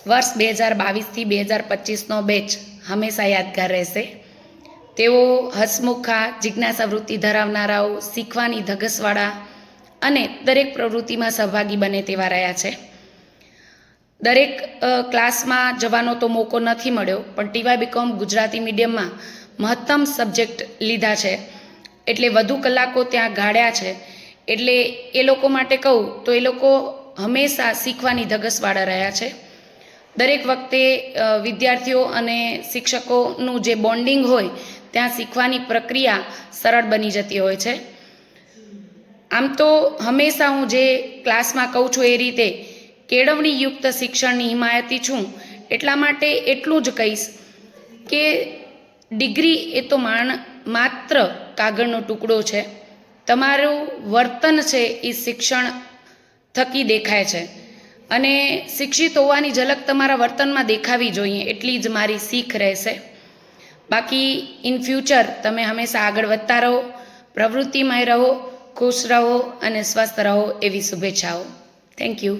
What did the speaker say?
વર્ષ 2022થી 2025નો બેચ હંમેશા યાદગાર રહેશે। તેઓ હસમુખા, જિજ્ઞાસા વૃત્તિ ધરાવનારાઓ, શીખવાની ધગશવાળા અને દરેક પ્રવૃત્તિમાં સહભાગી બને તેવા રહ્યા છે। દરેક ક્લાસમાં જવાનો તો મોકો નથી મળ્યો, પણ ટીવાય બીકોમ ગુજરાતી મીડિયમમાં મહત્તમ સબ્જેક્ટ લીધા છે, એટલે વધુ કલાકો ત્યાં ગાળ્યા છે। એટલે એ લોકો માટે કહું તો એ લોકો હંમેશા શીખવાની ધગશવાળા રહ્યા છે। દરેક વખતે વિદ્યાર્થીઓ અને શિક્ષકોનું જે બોન્ડિંગ હોય ત્યાં શીખવાની પ્રક્રિયા સરળ બની જતી હોય છે। આમ તો હંમેશા હું જે ક્લાસમાં કહું છું એ રીતે કેળવણીયુક્ત શિક્ષણની હિમાયતી છું। એટલા માટે એટલું જ કહીશ કે ડિગ્રી એ તો માત્ર કાગળનો ટુકડો છે। તમારું વર્તન છે એ શિક્ષણ થકી દેખાય છે, અને શિક્ષિત હોવાની ઝલક તમારા વર્તનમાં દેખાવી જોઈએ, એટલી જ મારી શીખ રહેશે। બાકી ઇન ફ્યુચર તમે હંમેશા આગળ વધતા રહો, પ્રવૃત્તિમય રહો, ખુશ રહો અને સ્વસ્થ રહો, એવી શુભેચ્છાઓ। Thank you.